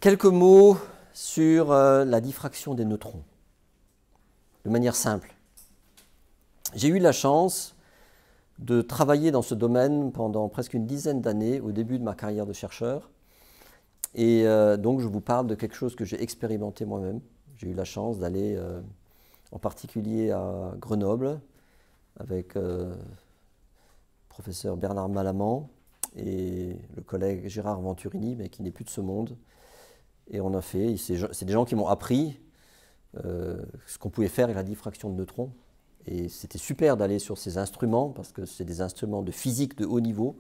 Quelques mots sur la diffraction des neutrons, de manière simple. J'ai eu la chance de travailler dans ce domaine pendant presque une dizaine d'années au début de ma carrière de chercheur. Et donc je vous parle de quelque chose que j'ai expérimenté moi-même. J'ai eu la chance d'aller en particulier à Grenoble avec le professeur Bernard Malamant et le collègue Gérard Venturini, mais qui n'est plus de ce monde. Et on a fait, c'est des gens qui m'ont appris ce qu'on pouvait faire avec la diffraction de neutrons. Et c'était super d'aller sur ces instruments, parce que c'est des instruments de physique de haut niveau.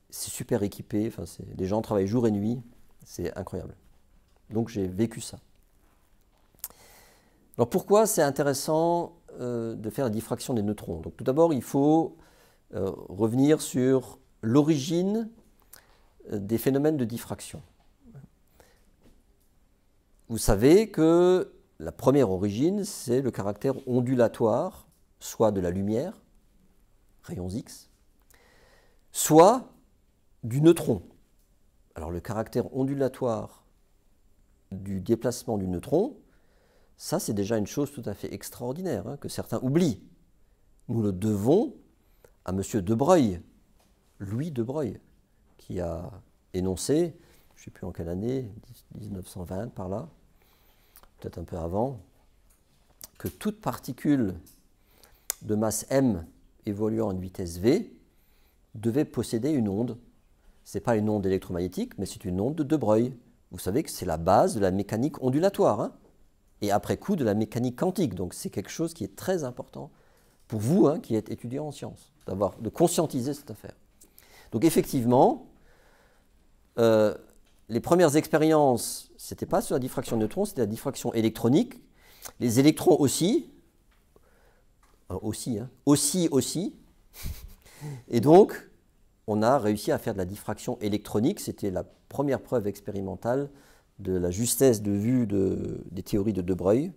C'est super équipé, enfin, les gens travaillent jour et nuit, c'est incroyable. Donc j'ai vécu ça. Alors pourquoi c'est intéressant de faire la diffraction des neutrons? Donc tout d'abord, il faut revenir sur l'origine des phénomènes de diffraction. Vous savez que la première origine, c'est le caractère ondulatoire, soit de la lumière, rayons X, soit du neutron. Alors le caractère ondulatoire du déplacement du neutron, ça c'est déjà une chose tout à fait extraordinaire, hein, que certains oublient. Nous le devons à M. de Broglie, Louis de Broglie, qui a énoncé, je ne sais plus en quelle année, 1920 par là, peut-être un peu avant, que toute particule de masse m évoluant à une vitesse v devait posséder une onde. Ce n'est pas une onde électromagnétique, mais c'est une onde de Broglie. Vous savez que c'est la base de la mécanique ondulatoire, hein, et après coup de la mécanique quantique. Donc c'est quelque chose qui est très important pour vous, hein, qui êtes étudiant en sciences, de conscientiser cette affaire. Donc effectivement, les premières expériences, ce n'était pas sur la diffraction de neutrons, c'était la diffraction électronique. Les électrons aussi. Et donc, on a réussi à faire de la diffraction électronique. C'était la première preuve expérimentale de la justesse de vue des théories de Broglie.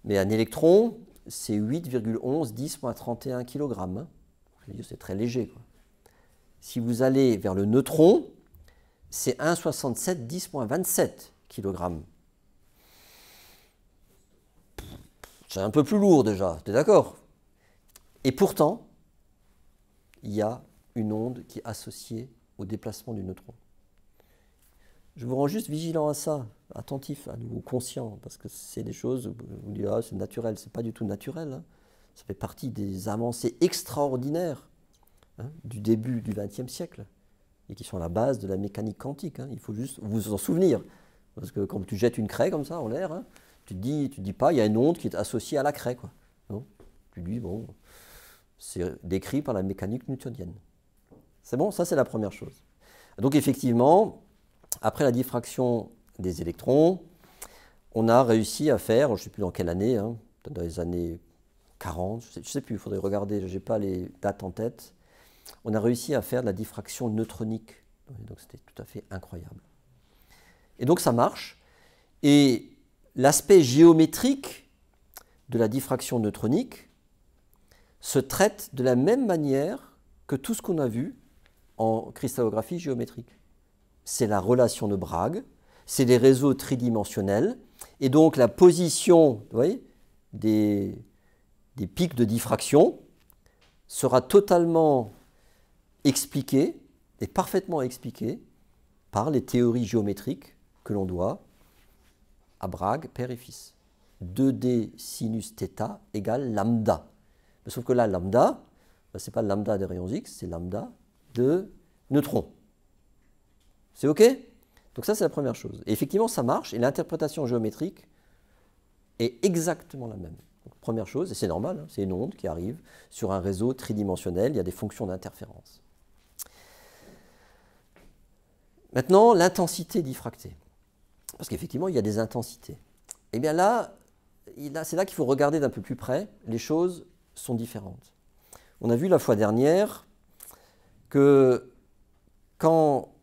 Mais un électron, c'est 8,11 10-31 kg. Hein. C'est très léger, quoi. Si vous allez vers le neutron, c'est 1,67 10-27 kg. C'est un peu plus lourd déjà, tu es d'accord? Et pourtant, il y a une onde qui est associée au déplacement du neutron. Je vous rends juste vigilant à ça, attentif, à nouveau conscient, parce que c'est des choses, vous vous dites, ah, c'est naturel, c'est pas du tout naturel. Hein. Ça fait partie des avancées extraordinaires, hein, du début du XXe siècle, et qui sont à la base de la mécanique quantique. Hein. Il faut juste vous en souvenir, parce que quand tu jettes une craie comme ça en l'air, hein, tu ne dis pas, il y a une onde qui est associée à la craie, quoi. Non, tu dis, bon, c'est décrit par la mécanique newtonienne. C'est bon, ça c'est la première chose. Donc effectivement, après la diffraction des électrons, on a réussi à faire, je ne sais plus dans quelle année, hein, dans les années 40, je ne sais plus, il faudrait regarder, je n'ai pas les dates en tête, on a réussi à faire de la diffraction neutronique. Donc c'était tout à fait incroyable. Et donc ça marche, et l'aspect géométrique de la diffraction neutronique se traite de la même manière que tout ce qu'on a vu en cristallographie géométrique. C'est la relation de Bragg, c'est les réseaux tridimensionnels, et donc la position, vous voyez, des pics de diffraction sera totalement expliquée et parfaitement expliquée par les théories géométriques que l'on doit à Bragg, père et fils. 2D sinus θ égale lambda. Mais sauf que là, lambda, ce n'est pas lambda des rayons X, c'est lambda de neutrons. C'est OK? Donc ça, c'est la première chose. Et effectivement, ça marche, et l'interprétation géométrique est exactement la même. Donc, première chose, et c'est normal, hein, c'est une onde qui arrive sur un réseau tridimensionnel, il y a des fonctions d'interférence. Maintenant, l'intensité diffractée. Parce qu'effectivement, il y a des intensités. Et bien là c'est là qu'il faut regarder d'un peu plus près. Les choses sont différentes. On a vu la fois dernière que quand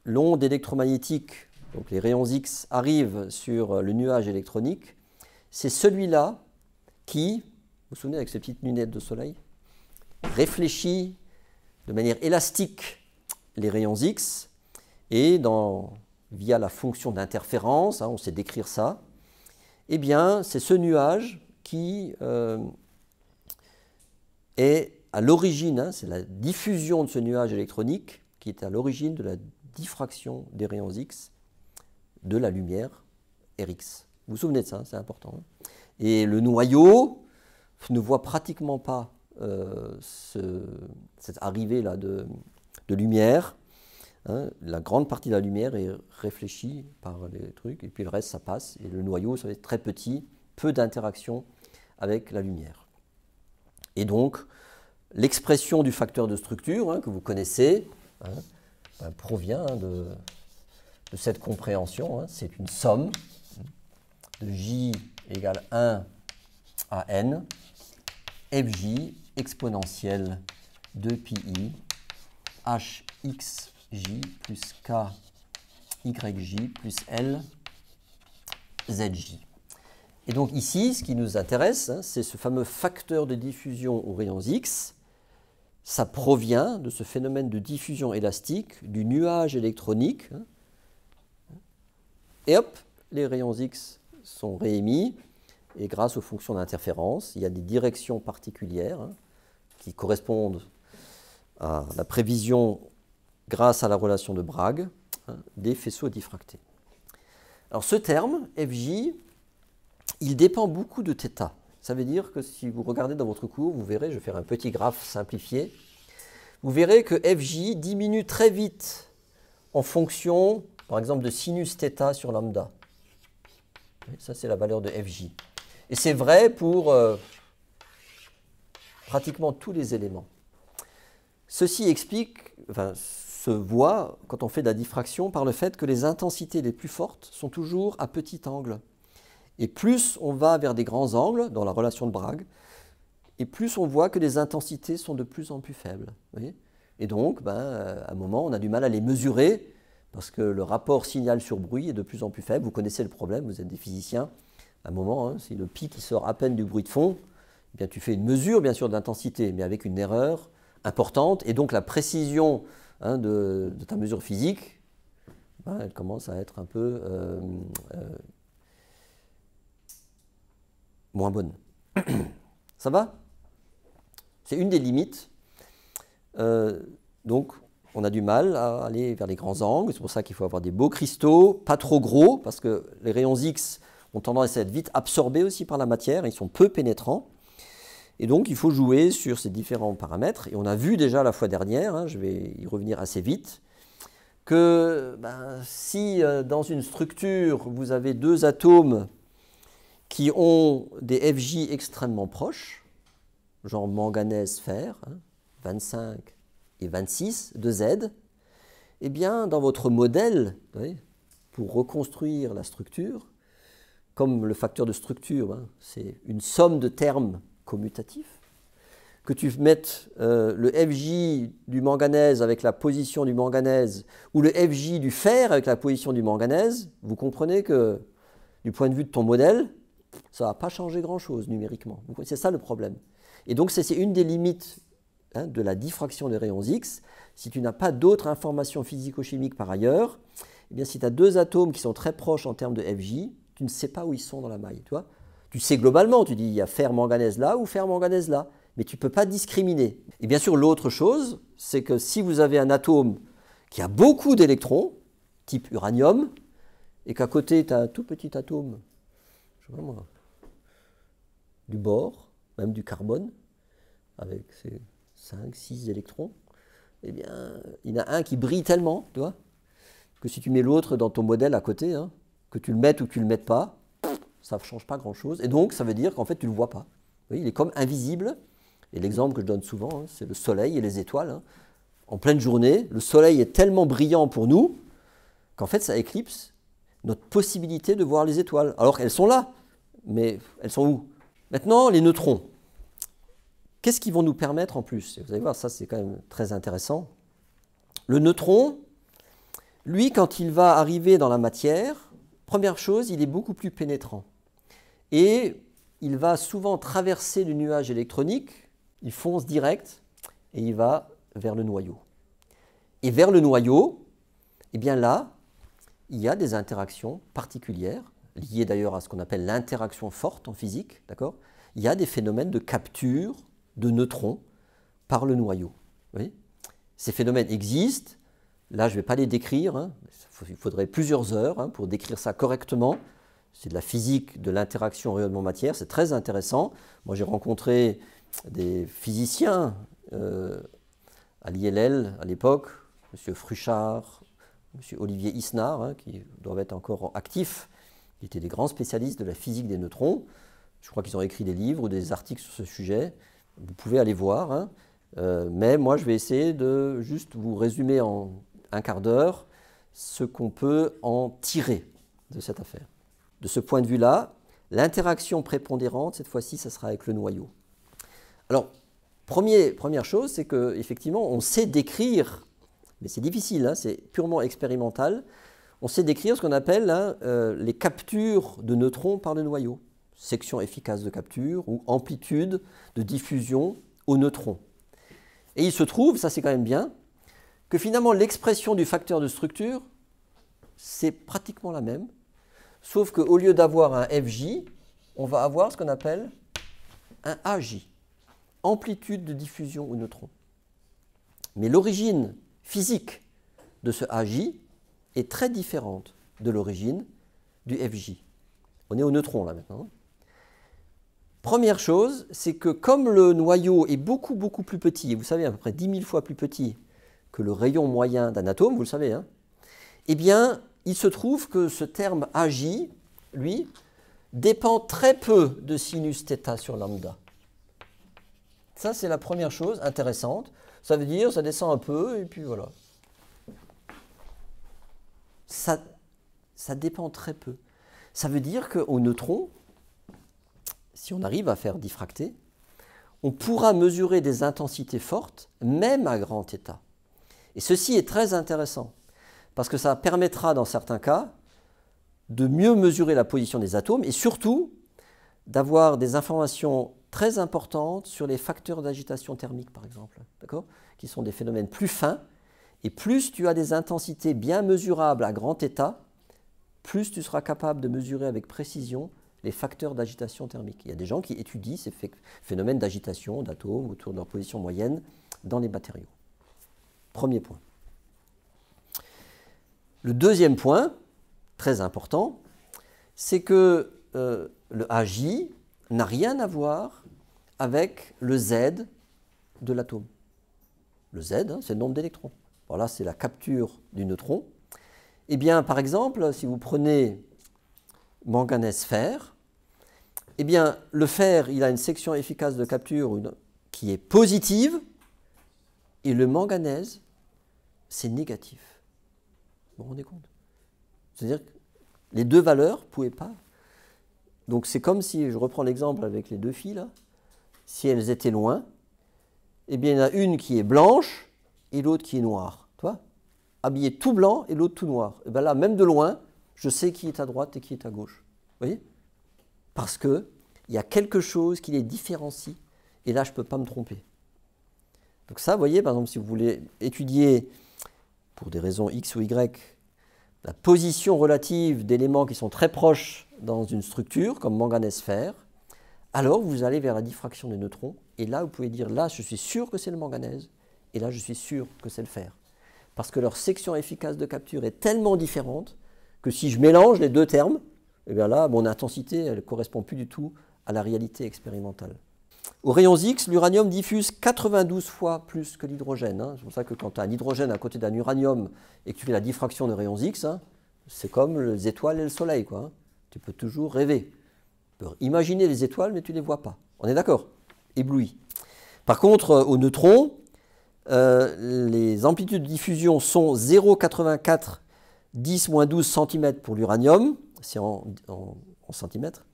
l'onde électromagnétique, donc les rayons X, arrivent sur le nuage électronique, c'est celui-là qui, vous vous souvenez avec ces petites lunettes de soleil, réfléchit de manière élastique les rayons X, et dans via la fonction d'interférence, hein, on sait décrire ça, eh bien, c'est ce nuage qui est à l'origine, hein, c'est la diffusion de ce nuage électronique qui est à l'origine de la diffraction des rayons X de la lumière Rx. Vous vous souvenez de ça, hein, c'est important. Hein. Et le noyau ne voit pratiquement pas cette arrivée-là de lumière. Hein. La grande partie de la lumière est réfléchie par les trucs, et puis le reste, ça passe. Et le noyau, ça va être très petit, peu d'interaction avec la lumière. Et donc, l'expression du facteur de structure, hein, que vous connaissez, hein, provient de cette compréhension. Hein. C'est une somme de J égale 1 à N, Fj exponentielle de pi Hxj plus Kyj plus L Zj. Et donc ici, ce qui nous intéresse, hein, c'est ce fameux facteur de diffusion aux rayons X. Ça provient de ce phénomène de diffusion élastique du nuage électronique. Hein, et hop, les rayons X sont réémis. Et grâce aux fonctions d'interférence, il y a des directions particulières hein, qui correspondent à la prévision grâce à la relation de Bragg hein, des faisceaux diffractés. Alors ce terme, Fj, il dépend beaucoup de θ. Ça veut dire que si vous regardez dans votre cours, vous verrez, je vais faire un petit graphe simplifié, vous verrez que Fj diminue très vite en fonction, par exemple, de sinus θ sur lambda. Ça, c'est la valeur de Fj. Et c'est vrai pour pratiquement tous les éléments. Ceci explique, enfin, se voit quand on fait de la diffraction par le fait que les intensités les plus fortes sont toujours à petit angle. Et plus on va vers des grands angles, dans la relation de Bragg, et plus on voit que les intensités sont de plus en plus faibles. Vous voyez ? Et donc, à un moment, on a du mal à les mesurer, parce que le rapport signal sur bruit est de plus en plus faible. Vous connaissez le problème, vous êtes des physiciens. À un moment, hein, si le pi qui sort à peine du bruit de fond, eh bien, tu fais une mesure, bien sûr, d'intensité, mais avec une erreur importante. Et donc, la précision hein, de ta mesure physique, elle commence à être un peu moins bonne. Ça va? C'est une des limites. Donc, on a du mal à aller vers les grands angles. C'est pour ça qu'il faut avoir des beaux cristaux, pas trop gros, parce que les rayons X ont tendance à être vite absorbés aussi par la matière. Ils sont peu pénétrants. Et donc, il faut jouer sur ces différents paramètres. Et on a vu déjà la fois dernière, hein, je vais y revenir assez vite, que si dans une structure, vous avez deux atomes qui ont des Fj extrêmement proches, genre manganèse-fer, hein, 25 et 26 de Z, eh bien, dans votre modèle, vous voyez, pour reconstruire la structure, comme le facteur de structure, hein, c'est une somme de termes commutatifs, que tu mettes le Fj du manganèse avec la position du manganèse, ou le Fj du fer avec la position du manganèse, vous comprenez que, du point de vue de ton modèle, ça ne va pas changer grand-chose numériquement. C'est ça le problème. Et donc, c'est une des limites hein, de la diffraction des rayons X. Si tu n'as pas d'autres informations physico-chimiques par ailleurs, eh bien, si tu as deux atomes qui sont très proches en termes de Fj, tu ne sais pas où ils sont dans la maille. Tu vois, tu sais globalement, tu dis il y a fer-manganèse là ou fer-manganèse là, mais tu ne peux pas discriminer. Et bien sûr, l'autre chose, c'est que si vous avez un atome qui a beaucoup d'électrons, type uranium, et qu'à côté, tu as un tout petit atome, je sais pas moi, du bore, même du carbone, avec ses 5, 6 électrons, eh bien, il y en a un qui brille tellement, tu vois, que si tu mets l'autre dans ton modèle à côté, hein, que tu le mettes ou que tu ne le mettes pas, ça ne change pas grand-chose. Et donc, ça veut dire qu'en fait, tu ne le vois pas. Vous voyez, il est comme invisible. Et l'exemple que je donne souvent, hein, c'est le soleil et les étoiles. Hein. En pleine journée, le soleil est tellement brillant pour nous qu'en fait, ça éclipse notre possibilité de voir les étoiles. Alors qu'elles sont là, mais elles sont où? Maintenant, les neutrons. Qu'est-ce qu'ils vont nous permettre en plus? Vous allez voir, ça c'est quand même très intéressant. Le neutron, lui, quand il va arriver dans la matière, première chose, il est beaucoup plus pénétrant. Et il va souvent traverser le nuage électronique, il fonce direct et il va vers le noyau. Et vers le noyau, eh bien là, il y a des interactions particulières, liées d'ailleurs à ce qu'on appelle l'interaction forte en physique, d'accord? Il y a des phénomènes de capture de neutrons par le noyau. Vous voyez? Ces phénomènes existent. Là, je ne vais pas les décrire. Hein. Il faudrait plusieurs heures hein, pour décrire ça correctement. C'est de la physique de l'interaction rayonnement-matière. C'est très intéressant. Moi, j'ai rencontré des physiciens à l'ILL à l'époque, M. Fruchard, M. Olivier Isnard, hein, qui doivent être encore actifs. Ils étaient des grands spécialistes de la physique des neutrons. Je crois qu'ils ont écrit des livres ou des articles sur ce sujet. Vous pouvez aller voir. Hein. Mais moi, je vais essayer de juste vous résumer en un quart d'heure ce qu'on peut en tirer de cette affaire. De ce point de vue-là, l'interaction prépondérante, cette fois-ci, ça sera avec le noyau. Alors, première chose, c'est qu'effectivement, on sait décrire, mais c'est difficile, hein, c'est purement expérimental, on sait décrire ce qu'on appelle hein, les captures de neutrons par le noyau. Section efficace de capture ou amplitude de diffusion aux neutrons. Et il se trouve, ça c'est quand même bien, que finalement l'expression du facteur de structure, c'est pratiquement la même, sauf qu'au lieu d'avoir un FJ, on va avoir ce qu'on appelle un AJ, amplitude de diffusion aux neutrons. Mais l'origine physique de ce AJ est très différente de l'origine du FJ. On est au neutron là maintenant. Première chose, c'est que comme le noyau est beaucoup plus petit, et vous savez à peu près 10 000 fois plus petit que le rayon moyen d'un atome, vous le savez, hein, eh bien, il se trouve que ce terme AJ, lui, dépend très peu de sinus θ sur lambda. Ça, c'est la première chose intéressante. Ça veut dire, ça descend un peu, et puis voilà. Ça dépend très peu. Ça veut dire qu'au neutron, si on arrive à faire diffracter, on pourra mesurer des intensités fortes, même à grand θ. Et ceci est très intéressant, parce que ça permettra, dans certains cas, de mieux mesurer la position des atomes, et surtout, d'avoir des informations très importantes sur les facteurs d'agitation thermique, par exemple, d'accord, qui sont des phénomènes plus fins, et plus tu as des intensités bien mesurables à grand θ, plus tu seras capable de mesurer avec précision les facteurs d'agitation thermique. Il y a des gens qui étudient ces phénomènes d'agitation d'atomes autour de leur position moyenne dans les matériaux. Premier point. Le deuxième point, très important, c'est que le AJ n'a rien à voir avec le Z de l'atome. Le Z, hein, c'est le nombre d'électrons. Voilà, c'est la capture du neutron. Eh bien, par exemple, si vous prenez manganèse-fer, eh bien, le fer, il a une section efficace de capture qui est positive, et le manganèse, c'est négatif. Vous vous rendez compte? C'est-à-dire que les deux valeurs ne pouvaient pas. Donc c'est comme si, je reprends l'exemple avec les deux filles là, si elles étaient loin, eh bien il y en a une qui est blanche et l'autre qui est noire. Tu vois? Habillée tout blanc et l'autre tout noir. Et bien là, même de loin, je sais qui est à droite et qui est à gauche. Vous voyez? Parce qu'il y a quelque chose qui les différencie. Et là, je ne peux pas me tromper. Donc ça, vous voyez, par exemple, si vous voulez étudier, pour des raisons X ou Y, la position relative d'éléments qui sont très proches dans une structure, comme manganèse-fer, alors vous allez vers la diffraction des neutrons. Et là, vous pouvez dire, là, je suis sûr que c'est le manganèse. Et là, je suis sûr que c'est le fer. Parce que leur section efficace de capture est tellement différente que si je mélange les deux termes, eh bien là, mon intensité, elle ne correspond plus du tout à la réalité expérimentale. Aux rayons X, l'uranium diffuse 92 fois plus que l'hydrogène. Hein. C'est pour ça que quand tu as un hydrogène à côté d'un uranium et que tu fais la diffraction de rayons X, hein, c'est comme les étoiles et le soleil, quoi, hein. Tu peux toujours rêver. Tu peux imaginer les étoiles, mais tu ne les vois pas. On est d'accord? Ébloui. Par contre, aux neutrons, les amplitudes de diffusion sont 0,84 10-12 cm pour l'uranium, c'est en centimètres,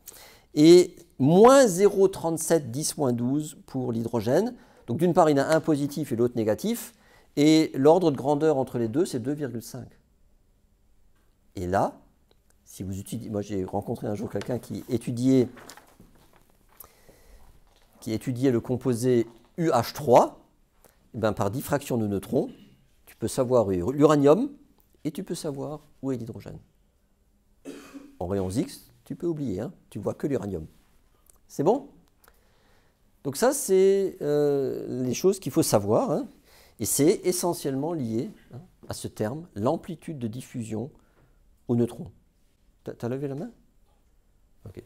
et moins 0,37 10-12 pour l'hydrogène. Donc d'une part, il y en a un positif et l'autre négatif, et l'ordre de grandeur entre les deux, c'est 2,5. Et là, si vous étudiez, moi j'ai rencontré un jour quelqu'un qui étudiait le composé UH3, et bien par diffraction de neutrons, tu peux savoir l'uranium et tu peux savoir où est l'hydrogène. En rayons X, tu peux oublier, hein, tu vois que l'uranium. C'est bon? Donc ça, c'est les choses qu'il faut savoir, hein, et c'est essentiellement lié, hein, à ce terme, l'amplitude de diffusion au neutron. T'as levé la main? Ok.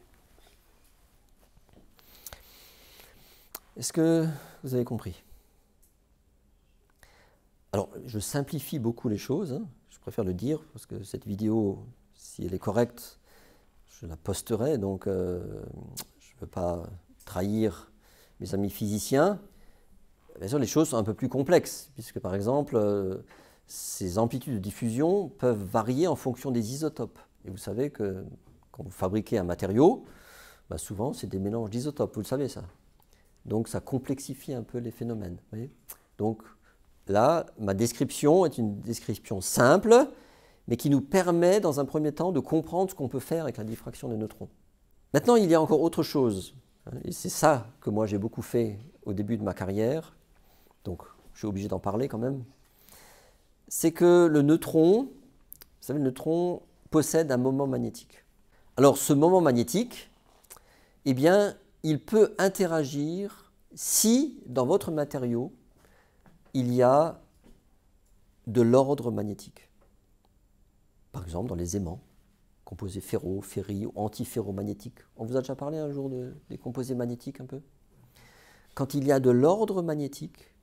Est-ce que vous avez compris? Alors, je simplifie beaucoup les choses, hein, je préfère le dire, parce que cette vidéo, si elle est correcte, je la posterai, donc je ne veux pas trahir mes amis physiciens. Bien sûr, les choses sont un peu plus complexes, puisque par exemple, ces amplitudes de diffusion peuvent varier en fonction des isotopes. Et vous savez que quand vous fabriquez un matériau, bah souvent c'est des mélanges d'isotopes, vous le savez ça. Donc ça complexifie un peu les phénomènes. Vous voyez. Donc là, ma description est une description simple, mais qui nous permet dans un premier temps de comprendre ce qu'on peut faire avec la diffraction des neutrons. Maintenant, il y a encore autre chose, et c'est ça que moi j'ai beaucoup fait au début de ma carrière, donc je suis obligé d'en parler quand même, c'est que le neutron, vous savez, le neutron possède un moment magnétique. Alors ce moment magnétique, eh bien, il peut interagir si, dans votre matériau, il y a de l'ordre magnétique. Par exemple, dans les aimants, composés ferro, ferri ou antiferromagnétiques. On vous a déjà parlé un jour des composés magnétiques un peu? Quand il y a de l'ordre magnétique,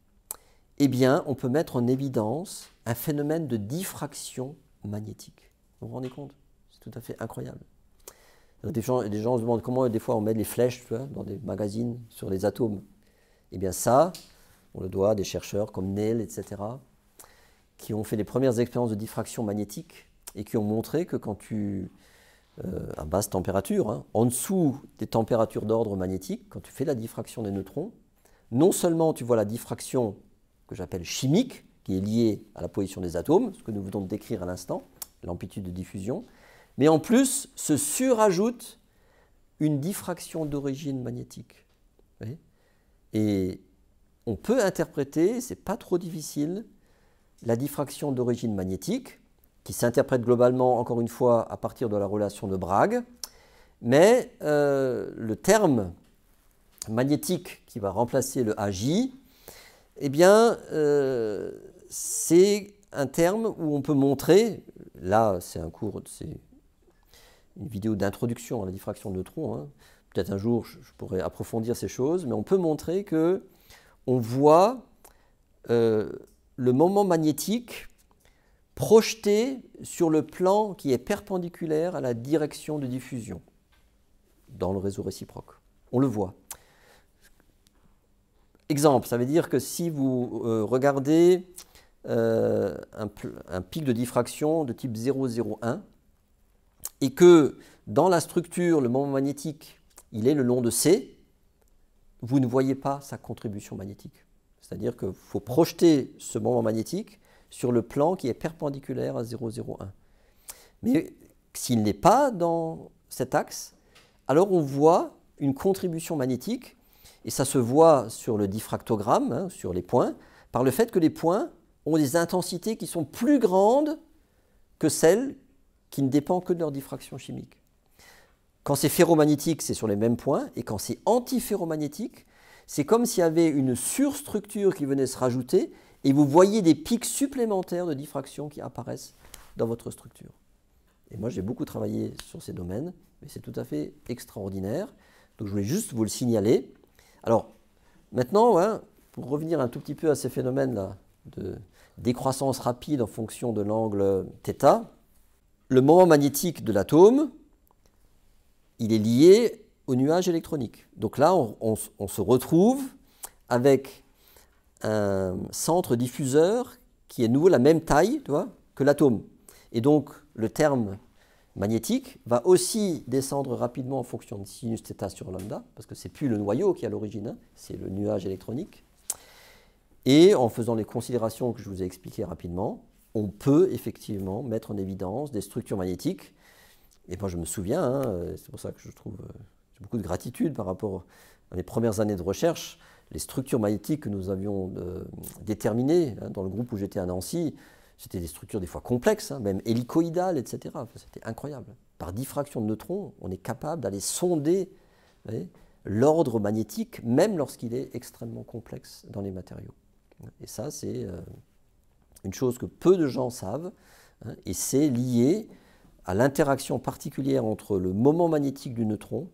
eh bien, on peut mettre en évidence un phénomène de diffraction magnétique. Vous vous rendez compte? C'est tout à fait incroyable. Des gens se demandent comment des fois on met des flèches, tu vois, dans des magazines sur les atomes. Eh bien ça, on le doit à des chercheurs comme Néel, etc., qui ont fait les premières expériences de diffraction magnétique et qui ont montré que quand à basse température, hein, en dessous des températures d'ordre magnétique, quand tu fais la diffraction des neutrons, non seulement tu vois la diffraction que j'appelle chimique, qui est liée à la position des atomes, ce que nous venons de décrire à l'instant, l'amplitude de diffusion, mais en plus se surajoute une diffraction d'origine magnétique. Vous voyez. Et on peut interpréter, c'est pas trop difficile, la diffraction d'origine magnétique, qui s'interprète globalement, encore une fois, à partir de la relation de Bragg, mais le terme magnétique qui va remplacer le AJ, eh bien, c'est un terme où on peut montrer, là c'est un cours, c'est une vidéo d'introduction à la diffraction de neutrons, hein. Peut-être un jour je pourrais approfondir ces choses, mais on peut montrer que on voit le moment magnétique projeté sur le plan qui est perpendiculaire à la direction de diffusion dans le réseau réciproque. On le voit. Exemple, ça veut dire que si vous regardez un pic de diffraction de type 0,01 et que dans la structure, le moment magnétique, il est le long de C, vous ne voyez pas sa contribution magnétique. C'est-à-dire qu'il faut projeter ce moment magnétique sur le plan qui est perpendiculaire à 0,01. Mais s'il n'est pas dans cet axe, alors on voit une contribution magnétique, et ça se voit sur le diffractogramme, hein, sur les points, par le fait que les points ont des intensités qui sont plus grandes que celles qui ne dépendent que de leur diffraction chimique. Quand c'est ferromagnétique, c'est sur les mêmes points, et quand c'est antiferromagnétique, c'est comme s'il y avait une surstructure qui venait se rajouter, et vous voyez des pics supplémentaires de diffraction qui apparaissent dans votre structure. Et moi, j'ai beaucoup travaillé sur ces domaines, mais c'est tout à fait extraordinaire. Donc, je voulais juste vous le signaler. Alors, maintenant, hein, pour revenir un tout petit peu à ces phénomènes-là de décroissance rapide en fonction de l'angle θ, le moment magnétique de l'atome, il est lié au nuage électronique. Donc là, on se retrouve avec un centre diffuseur qui est de nouveau la même taille, tu vois, que l'atome. Et donc, le terme magnétique va aussi descendre rapidement en fonction de sinus θ sur lambda, parce que ce n'est plus le noyau qui est à l'origine, hein, c'est le nuage électronique. Et en faisant les considérations que je vous ai expliquées rapidement, on peut effectivement mettre en évidence des structures magnétiques. Et moi, je me souviens, hein, c'est pour ça que je trouve j'ai beaucoup de gratitude par rapport à mes premières années de recherche, les structures magnétiques que nous avions déterminées, hein, dans le groupe où j'étais à Nancy, C'était des structures des fois complexes, hein, même hélicoïdales, etc. Enfin, c'était incroyable. Par diffraction de neutrons, on est capable d'aller sonder l'ordre magnétique, même lorsqu'il est extrêmement complexe dans les matériaux. Et ça, c'est une chose que peu de gens savent, hein, et c'est lié à l'interaction particulière entre le moment magnétique du neutron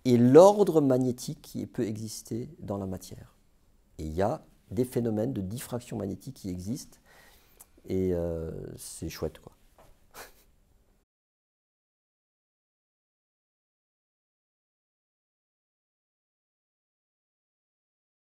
et l'ordre magnétique qui peut exister dans la matière. Et il y a des phénomènes de diffraction magnétique qui existent, et c'est chouette, quoi.